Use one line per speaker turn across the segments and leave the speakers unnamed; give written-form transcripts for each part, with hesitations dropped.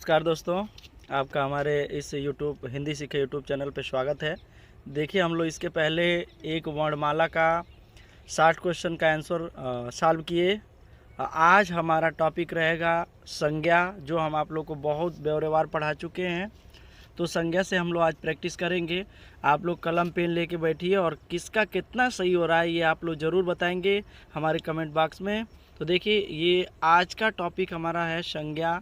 नमस्कार दोस्तों, आपका हमारे इस यूट्यूब हिंदी सीखे यूट्यूब चैनल पे स्वागत है। देखिए, हम लोग इसके पहले एक वर्णमाला का 60 क्वेश्चन का आंसर सॉल्व किए। आज हमारा टॉपिक रहेगा संज्ञा, जो हम आप लोग को बहुत ब्यौरेवार पढ़ा चुके हैं। तो संज्ञा से हम लोग आज प्रैक्टिस करेंगे। आप लोग कलम पेन लेके बैठिए और किसका कितना सही हो रहा है ये आप लोग ज़रूर बताएंगे हमारे कमेंट बॉक्स में। तो देखिए, ये आज का टॉपिक हमारा है संज्ञा।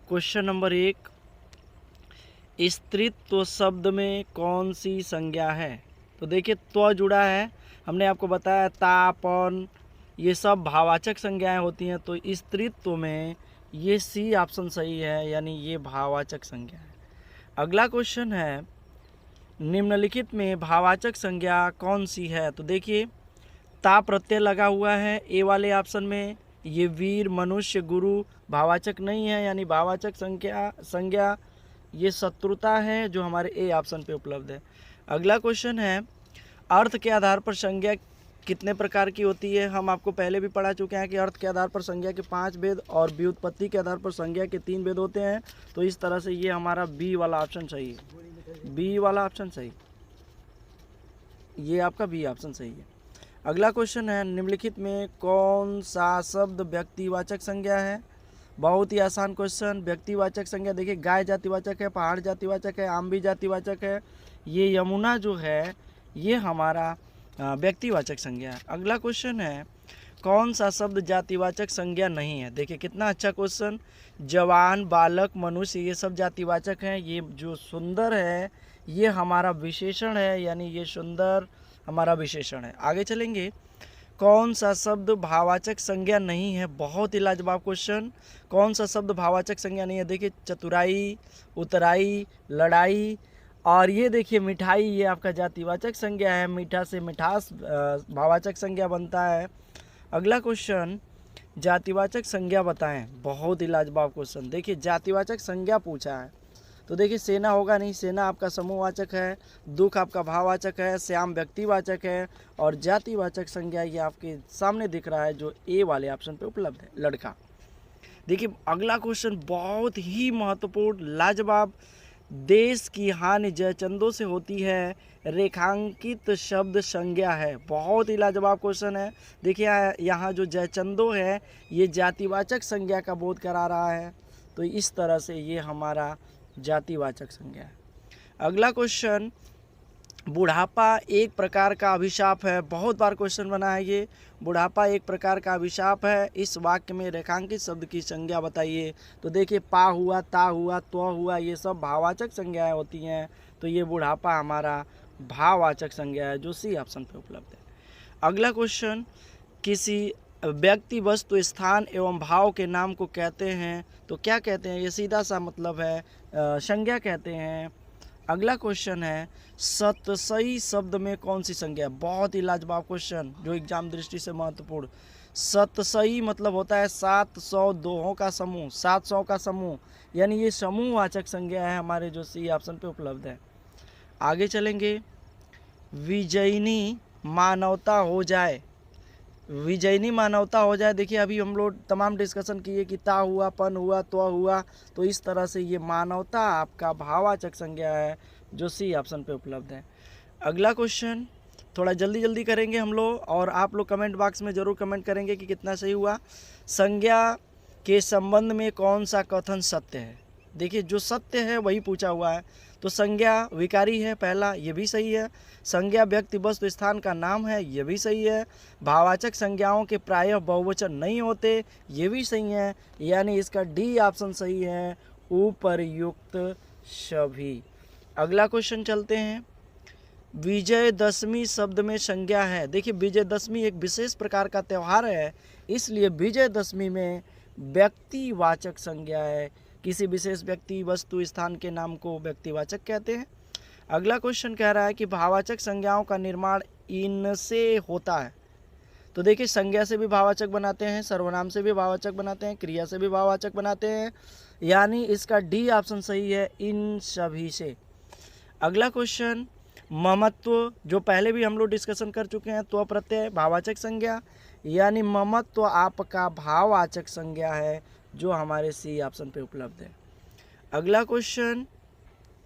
क्वेश्चन नंबर 1, स्त्रीत्व शब्द में कौन सी संज्ञा है? तो देखिए, त्व जुड़ा है। हमने आपको बताया ता, पन, ये सब भाववाचक संज्ञाएं होती हैं। तो स्त्रीत्व में ये सी ऑप्शन सही है, यानी ये भाववाचक संज्ञा है। अगला क्वेश्चन है, निम्नलिखित में भाववाचक संज्ञा कौन सी है? तो देखिए, ता प्रत्यय लगा हुआ है ए वाले ऑप्शन में। ये वीर, मनुष्य, गुरु भाववाचक नहीं है, यानी भाववाचक संज्ञा ये शत्रुता है, जो हमारे ए ऑप्शन पे उपलब्ध है। अगला क्वेश्चन है, अर्थ के आधार पर संज्ञा कितने प्रकार की होती है? हम आपको पहले भी पढ़ा चुके हैं कि अर्थ के आधार पर संज्ञा के 5 भेद और व्युत्पत्ति के आधार पर संज्ञा के 3 भेद होते हैं। तो इस तरह से ये हमारा बी वाला ऑप्शन सही है। बी वाला ऑप्शन सही, ये आपका बी ऑप्शन सही है। अगला क्वेश्चन है, निम्नलिखित में कौन सा शब्द व्यक्तिवाचक संज्ञा है? बहुत ही आसान क्वेश्चन। व्यक्तिवाचक संज्ञा देखिए, गाय जातिवाचक है, पहाड़ जातिवाचक है, आम भी जातिवाचक है। ये यमुना जो है ये हमारा व्यक्तिवाचक संज्ञा है। अगला क्वेश्चन है, कौन सा शब्द जातिवाचक संज्ञा नहीं है? देखिए कितना अच्छा क्वेश्चन। जवान, बालक, मनुष्य ये सब जातिवाचक हैं। ये जो सुंदर है ये हमारा विशेषण है, यानी ये सुंदर हमारा विशेषण है। आगे चलेंगे, कौन सा शब्द भाववाचक संज्ञा नहीं है? बहुत ही लाजवाब क्वेश्चन। कौन सा शब्द भाववाचक संज्ञा नहीं है? देखिए, चतुराई, उतराई, लड़ाई, और ये देखिए मिठाई, ये आपका जातिवाचक संज्ञा है। मीठा से मिठास भाववाचक संज्ञा बनता है। अगला क्वेश्चन, जातिवाचक संज्ञा बताएं। बहुत ही लाजवाब क्वेश्चन। देखिए, जातिवाचक संज्ञा पूछा है। तो देखिए, सेना होगा नहीं, सेना आपका समूहवाचक है। दुख आपका भाववाचक है। श्याम व्यक्तिवाचक है। और जातिवाचक संज्ञा ये आपके सामने दिख रहा है, जो ए वाले ऑप्शन पे उपलब्ध है, लड़का। देखिए, अगला क्वेश्चन बहुत ही महत्वपूर्ण, लाजवाब। देश की हानि जयचंदों से होती है, रेखांकित शब्द संज्ञा है। बहुत ही लाजवाब क्वेश्चन है। देखिए, यहाँ जो जयचंदो है ये जातिवाचक संज्ञा का बोध करा रहा है। तो इस तरह से ये हमारा जातिवाचक संज्ञा है। अगला क्वेश्चन, बुढ़ापा एक प्रकार का अभिशाप है। बहुत बार क्वेश्चन बना है ये। बुढ़ापा एक प्रकार का अभिशाप है। इस वाक्य में रेखांकित शब्द की संज्ञा बताइए। तो देखिए, पा हुआ, ता हुआ, त्व हुआ, ये सब भाववाचक संज्ञाएं होती हैं। तो ये बुढ़ापा हमारा भाववाचक संज्ञा है, जो सी ऑप्शन पे उपलब्ध है। अगला क्वेश्चन, किसी व्यक्ति, वस्तु, स्थान एवं भाव के नाम को कहते हैं तो क्या कहते हैं? ये सीधा सा मतलब है संज्ञा कहते हैं। अगला क्वेश्चन है, सतसई शब्द में कौन सी संज्ञा है? बहुत ही लाजवाब क्वेश्चन, जो एग्जाम दृष्टि से महत्वपूर्ण। सतसई मतलब होता है 700 दोहों का समूह, 700 का समूह, यानी ये समूहवाचक संज्ञा है हमारे, जो सी ऑप्शन पे उपलब्ध है। आगे चलेंगे, विजयिनी मानवता हो जाए। विजयिनी मानवता हो जाए। देखिए, अभी हम लोग तमाम डिस्कशन किए कि ता हुआ, पन हुआ, त्व हुआ। तो इस तरह से ये मानवता आपका भाववाचक संज्ञा है, जो सी ऑप्शन पे उपलब्ध है। अगला क्वेश्चन थोड़ा जल्दी जल्दी करेंगे हम लोग, और आप लोग कमेंट बॉक्स में ज़रूर कमेंट करेंगे कि कितना सही हुआ। संज्ञा के संबंध में कौन सा कथन सत्य है? देखिए, जो सत्य है वही पूछा हुआ है। तो संज्ञा विकारी है पहला, ये भी सही है। संज्ञा व्यक्ति, वस्तु, स्थान का नाम है, ये भी सही है। भाववाचक संज्ञाओं के प्रायः बहुवचन नहीं होते, ये भी सही है। यानी इसका डी ऑप्शन सही है, उपर्युक्त सभी। अगला क्वेश्चन चलते हैं, विजयदशमी शब्द में संज्ञा है। देखिए, विजयदशमी एक विशेष प्रकार का त्यौहार है, इसलिए विजयदशमी में व्यक्तिवाचक संज्ञा है। किसी विशेष व्यक्ति, वस्तु, स्थान के नाम को व्यक्तिवाचक कहते हैं। अगला क्वेश्चन कह रहा है कि भाववाचक संज्ञाओं का निर्माण इनसे होता है। तो देखिए, संज्ञा से भी भाववाचक बनाते हैं, सर्वनाम से भी भाववाचक बनाते हैं, क्रिया से भी भाववाचक बनाते हैं, यानी इसका डी ऑप्शन सही है, इन सभी से। अगला क्वेश्चन, ममत्व, जो पहले भी हम लोग डिस्कशन कर चुके हैं, त्व प्रत्यय भाववाचक संज्ञा, यानी ममत्व आपका भाववाचक संज्ञा है, जो हमारे सी ऑप्शन पे उपलब्ध है। अगला क्वेश्चन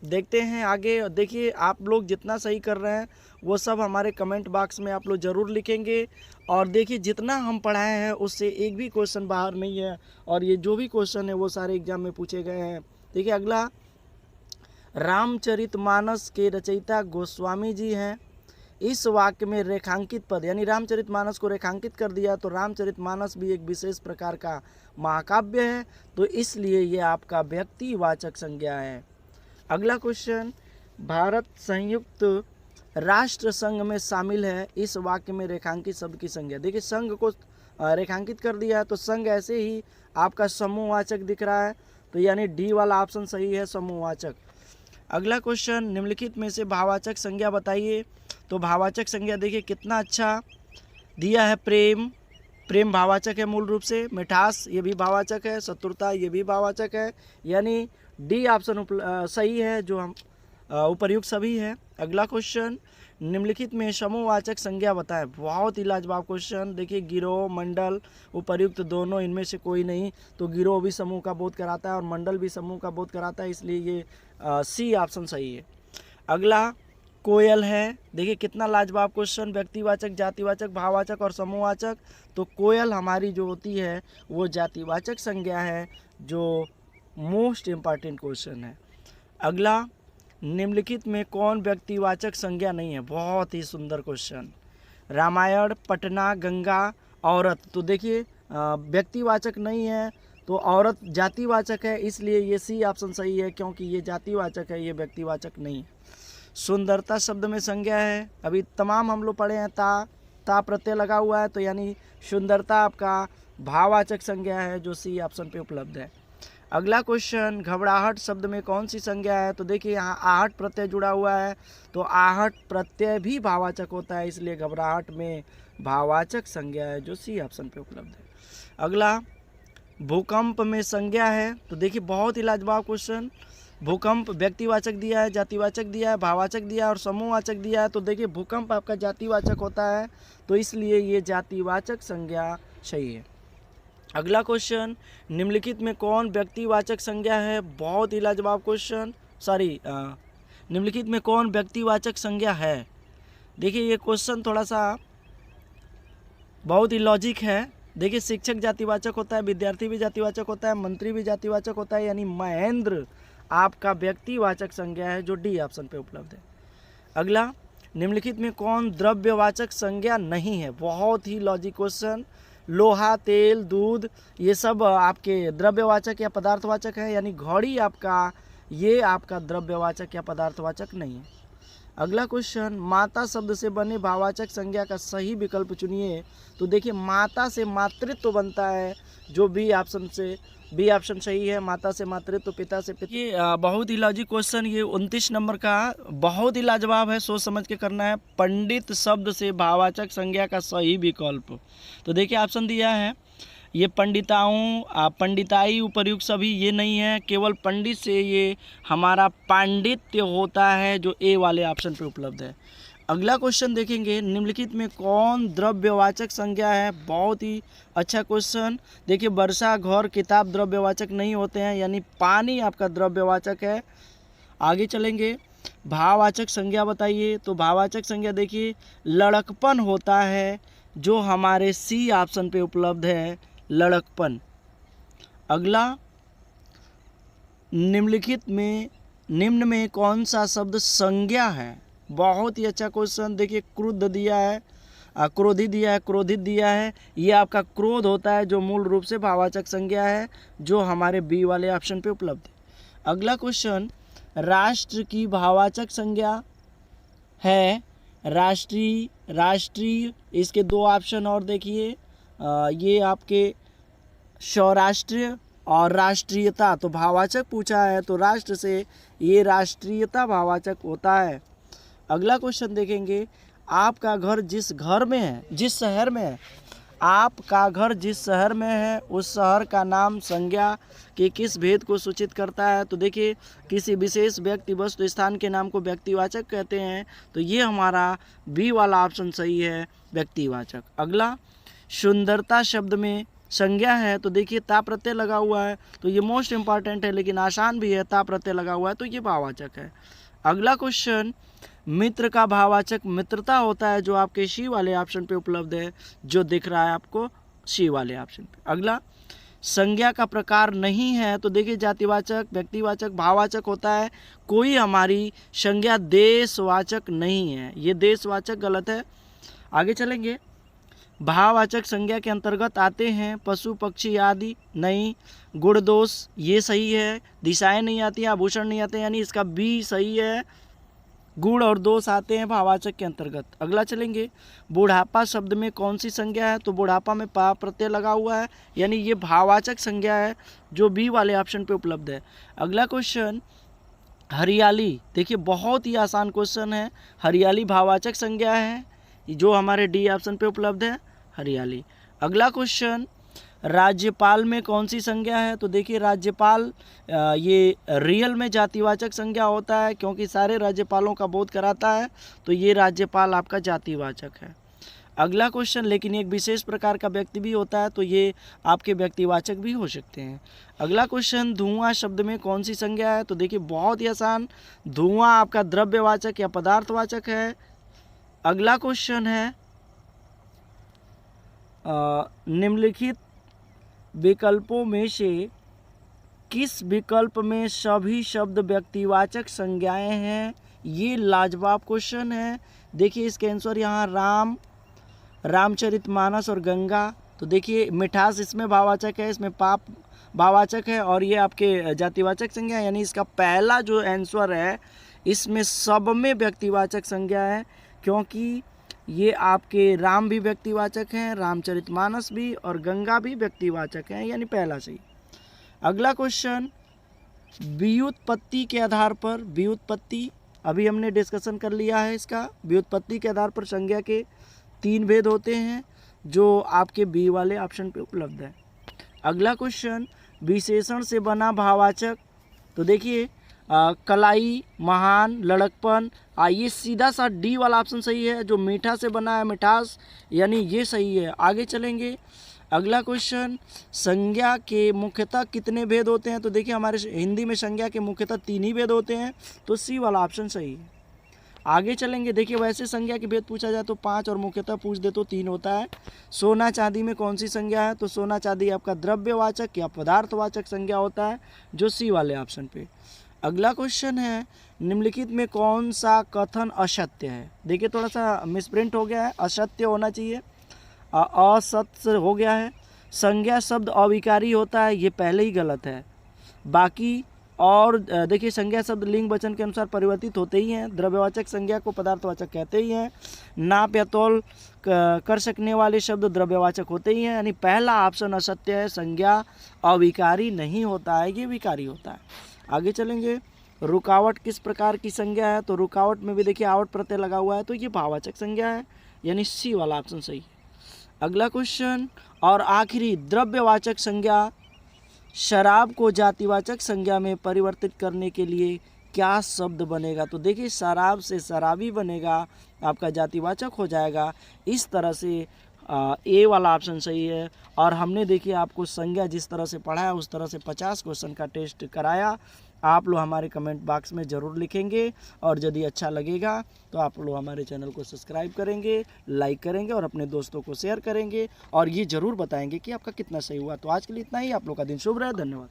देखते हैं आगे। देखिए आप लोग जितना सही कर रहे हैं वो सब हमारे कमेंट बॉक्स में आप लोग ज़रूर लिखेंगे। और देखिए जितना हम पढ़ाए हैं उससे एक भी क्वेश्चन बाहर नहीं है, और ये जो भी क्वेश्चन है वो सारे एग्जाम में पूछे गए हैं। देखिए अगला, रामचरितमानस के रचयिता गोस्वामी जी हैं। इस वाक्य में रेखांकित पद, यानी रामचरितमानस को रेखांकित कर दिया तो रामचरितमानस भी एक विशेष प्रकार का महाकाव्य है, तो इसलिए ये आपका व्यक्तिवाचक संज्ञा है। अगला क्वेश्चन, भारत संयुक्त राष्ट्र संघ में शामिल है। इस वाक्य में रेखांकित शब्द की संज्ञा। देखिए संघ को रेखांकित कर दिया है तो संघ ऐसे ही आपका समूहवाचक दिख रहा है, तो यानी डी वाला ऑप्शन सही है, समूहवाचक। अगला क्वेश्चन, निम्नलिखित में से भाववाचक संज्ञा बताइए। तो भाववाचक संज्ञा देखिए कितना अच्छा दिया है। प्रेम, प्रेम भाववाचक है मूल रूप से। मिठास ये भी भाववाचक है। शत्रुता ये भी भाववाचक है, यानी डी ऑप्शन सही है, जो हम उपर्युक्त सभी है। अगला क्वेश्चन, निम्नलिखित में समूहवाचक संज्ञा बताएं। बहुत ही लाजवाब क्वेश्चन। देखिए गिरोह, मंडल, उपर्युक्त दोनों इनमें से कोई नहीं, तो गिरोह भी समूह का बोध कराता है और मंडल भी समूह का बोध कराता है, इसलिए ये सी ऑप्शन सही है। अगला कोयल है। देखिए कितना लाजवाब क्वेश्चन, व्यक्तिवाचक, जातिवाचक, भाववाचक और समूहवाचक। तो कोयल हमारी जो होती है वो जातिवाचक संज्ञा है, जो मोस्ट इम्पॉर्टेंट क्वेश्चन है। अगला, निम्नलिखित में कौन व्यक्तिवाचक संज्ञा नहीं है। बहुत ही सुंदर क्वेश्चन। रामायण, पटना, गंगा, औरत। तो देखिए व्यक्तिवाचक नहीं है, तो औरत जातिवाचक है, इसलिए ये सी ऑप्शन सही है, क्योंकि ये जातिवाचक है, ये व्यक्तिवाचक नहीं है। सुंदरता शब्द में संज्ञा है। अभी तमाम हम लोग पढ़े हैं, ता प्रत्यय लगा हुआ है, तो यानी सुंदरता आपका भाववाचक संज्ञा है, जो सी ऑप्शन पे उपलब्ध है। अगला क्वेश्चन, घबराहट शब्द में कौन सी संज्ञा है। तो देखिए यहाँ आहट प्रत्यय जुड़ा हुआ है, तो आहट प्रत्यय भी भाववाचक होता है, इसलिए घबराहट में भाववाचक संज्ञा है, जो सी ऑप्शन पे उपलब्ध है। अगला, भूकंप में संज्ञा है। तो देखिए बहुत ही लाजवाब क्वेश्चन। भूकंप व्यक्तिवाचक दिया है, जातिवाचक दिया है, भाववाचक दिया है और समूहवाचक दिया है, तो देखिए भूकंप आपका जातिवाचक होता है, तो इसलिए ये जातिवाचक संज्ञा सही है। अगला क्वेश्चन, निम्नलिखित में कौन व्यक्तिवाचक संज्ञा है। बहुत ही लाजवाब क्वेश्चन। निम्नलिखित में कौन व्यक्तिवाचक संज्ञा है। देखिए ये क्वेश्चन थोड़ा सा बहुत ही लॉजिक है। देखिए शिक्षक जातिवाचक होता है, विद्यार्थी भी जातिवाचक होता है, मंत्री भी जातिवाचक होता है, यानी महेंद्र आपका व्यक्तिवाचक संज्ञा है, जो डी ऑप्शन पे उपलब्ध है। अगला, निम्नलिखित में कौन द्रव्यवाचक संज्ञा नहीं है। बहुत ही लॉजिक क्वेश्चन। लोहा, तेल, दूध ये सब आपके द्रव्यवाचक या पदार्थवाचक है, यानी घड़ी आपका ये आपका द्रव्यवाचक या पदार्थवाचक नहीं है। अगला क्वेश्चन, माता शब्द से बने भाववाचक संज्ञा का सही विकल्प चुनिए। तो देखिए माता से मातृत्व बनता है, जो बी ऑप्शन सही है। माता से मातृत्व, पिता से पिता। ये बहुत ही लॉजिक क्वेश्चन, ये 29 नंबर का बहुत ही लाजवाब है, सोच समझ के करना है। पंडित शब्द से भाववाचक संज्ञा का सही विकल्प। तो देखिए ऑप्शन दिया है, ये पंडिताओं, पंडिताई, उपर्युक्त सभी ये नहीं है, केवल पंडित से ये हमारा पांडित्य होता है, जो ए वाले ऑप्शन पे उपलब्ध है। अगला क्वेश्चन देखेंगे, निम्नलिखित में कौन द्रव्यवाचक संज्ञा है। बहुत ही अच्छा क्वेश्चन। देखिए वर्षा, घर, किताब द्रव्यवाचक नहीं होते हैं, यानी पानी आपका द्रव्यवाचक है। आगे चलेंगे, भाववाचक संज्ञा बताइए। तो भाववाचक संज्ञा देखिए लड़कपन होता है, जो हमारे सी ऑप्शन पे उपलब्ध है, लड़कपन। अगला, निम्न में कौन सा शब्द संज्ञा है। बहुत ही अच्छा क्वेश्चन। देखिए क्रुद्ध दिया है, क्रोधी दिया है, क्रोधित दिया है, ये आपका क्रोध होता है, जो मूल रूप से भाववाचक संज्ञा है, जो हमारे बी वाले ऑप्शन पे उपलब्ध है। अगला क्वेश्चन, राष्ट्र की भाववाचक संज्ञा है राष्ट्रीय, इसके दो ऑप्शन और देखिए, ये आपके सौराष्ट्रीय और राष्ट्रीयता। तो भाववाचक पूछा है, तो राष्ट्र से ये राष्ट्रीयता भाववाचक होता है। अगला क्वेश्चन देखेंगे, आपका घर जिस शहर में है, आपका घर जिस शहर में है, उस शहर का नाम संज्ञा के किस भेद को सूचित करता है। तो देखिए किसी विशेष व्यक्ति, वस्तु, स्थान के नाम को व्यक्तिवाचक कहते हैं, तो ये हमारा बी वाला ऑप्शन सही है, व्यक्तिवाचक। अगला, सुंदरता शब्द में संज्ञा है तो देखिए ता प्रत्यय लगा हुआ है, तो ये मोस्ट इंपॉर्टेंट है लेकिन आसान भी है, ता प्रत्यय लगा हुआ है तो ये भाववाचक है। अगला क्वेश्चन, मित्र का भाववाचक मित्रता होता है, जो आपके सी वाले ऑप्शन पे उपलब्ध है, जो दिख रहा है आपको सी वाले ऑप्शन पे। अगला, संज्ञा का प्रकार नहीं है तो देखिए जातिवाचक, व्यक्तिवाचक, भाववाचक होता है, कोई हमारी संज्ञा देशवाचक नहीं है, ये देशवाचक गलत है। आगे चलेंगे, भाववाचक संज्ञा के अंतर्गत आते हैं पशु पक्षी आदि, नहीं। गुण दोष ये सही है, दिशाएं नहीं आती, आभूषण नहीं आते, यानी इसका बी सही है, गुण और दोष आते हैं भाववाचक के अंतर्गत। अगला चलेंगे, बुढ़ापा शब्द में कौन सी संज्ञा है, तो बुढ़ापा में पा प्रत्यय लगा हुआ है, यानी ये भाववाचक संज्ञा है, जो बी वाले ऑप्शन पे उपलब्ध है। अगला क्वेश्चन, हरियाली, देखिए बहुत ही आसान क्वेश्चन है, हरियाली भाववाचक संज्ञा है, जो हमारे डी ऑप्शन पे उपलब्ध है, हरियाली। अगला क्वेश्चन, राज्यपाल में कौन सी संज्ञा है, तो देखिए राज्यपाल ये रियल में जातिवाचक संज्ञा होता है, क्योंकि सारे राज्यपालों का बोध कराता है, तो ये राज्यपाल आपका जातिवाचक है। अगला क्वेश्चन, लेकिन एक विशेष प्रकार का व्यक्ति भी होता है, तो ये आपके व्यक्तिवाचक भी हो सकते हैं। अगला क्वेश्चन, धुआं शब्द में कौन सी संज्ञा है, तो देखिए बहुत ही आसान, धुआं आपका द्रव्यवाचक या पदार्थवाचक है। अगला क्वेश्चन है, निम्नलिखित विकल्पों में से किस विकल्प में सभी शब्द व्यक्तिवाचक संज्ञाएं हैं, ये लाजवाब क्वेश्चन है। देखिए इसके आंसर यहाँ राम, रामचरितमानस और गंगा, तो देखिए मिठास इसमें भाववाचक है, इसमें पाप भाववाचक है, और ये आपके जातिवाचक संज्ञा है, यानी इसका पहला जो आंसर है इसमें सब में व्यक्तिवाचक संज्ञा है, क्योंकि ये आपके राम भी व्यक्तिवाचक हैं, रामचरितमानस भी, और गंगा भी व्यक्तिवाचक हैं, यानी पहला सही। अगला क्वेश्चन, व्युत्पत्ति के आधार पर, व्युत्पत्ति अभी हमने डिस्कशन कर लिया है इसका, व्युत्पत्ति के आधार पर संज्ञा के 3 भेद होते हैं, जो आपके बी वाले ऑप्शन पे उपलब्ध है। अगला क्वेश्चन, विशेषण से बना भाववाचक, तो देखिए कलाई, महान, लड़कपन, ये सीधा सा डी वाला ऑप्शन सही है, जो मीठा से बना है, मिठास, यानी ये सही है। आगे चलेंगे, अगला क्वेश्चन, संज्ञा के मुख्यतः कितने भेद होते हैं, तो देखिए हमारे हिंदी में संज्ञा के मुख्यतः 3 ही भेद होते हैं, तो सी वाला ऑप्शन सही है। आगे चलेंगे, देखिए वैसे संज्ञा के भेद पूछा जाए तो 5 और मुख्यतः पूछ दे तो 3 होता है। सोना चांदी में कौन सी संज्ञा है, तो सोना चांदी आपका द्रव्यवाचक या पदार्थवाचक संज्ञा होता है, जो सी वाले ऑप्शन पे। अगला क्वेश्चन है, निम्नलिखित में कौन सा कथन असत्य है, देखिए थोड़ा सा मिसप्रिंट हो गया है, असत्य होना चाहिए, असत्य हो गया है। संज्ञा शब्द अविकारी होता है, ये पहले ही गलत है। बाकी और देखिए संज्ञा शब्द लिंग वचन के अनुसार परिवर्तित होते ही हैं, द्रव्यवाचक संज्ञा को पदार्थवाचक कहते ही हैं, नाप या तौल कर सकने वाले शब्द द्रव्यवाचक होते ही हैं, यानी पहला ऑप्शन असत्य है, संज्ञा अविकारी नहीं होता है, ये विकारी होता है। आगे चलेंगे, रुकावट किस प्रकार की संज्ञा है, तो रुकावट में भी देखिए आवट प्रत्यय लगा हुआ है, तो ये भाववाचक संज्ञा है, यानी सी वाला ऑप्शन सही है। अगला क्वेश्चन, और आखिरी, द्रव्यवाचक संज्ञा शराब को जातिवाचक संज्ञा में परिवर्तित करने के लिए क्या शब्द बनेगा, तो देखिए शराब से शराबी बनेगा, आपका जातिवाचक हो जाएगा। इस तरह से ए वाला ऑप्शन सही है। और हमने देखिए आपको संज्ञा जिस तरह से पढ़ाया उस तरह से 50 क्वेश्चन का टेस्ट कराया। आप लोग हमारे कमेंट बॉक्स में ज़रूर लिखेंगे, और यदि अच्छा लगेगा तो आप लोग हमारे चैनल को सब्सक्राइब करेंगे, लाइक करेंगे और अपने दोस्तों को शेयर करेंगे, और ये ज़रूर बताएंगे कि आपका कितना सही हुआ। तो आज के लिए इतना ही, आप लोग का दिन शुभ रहे, धन्यवाद।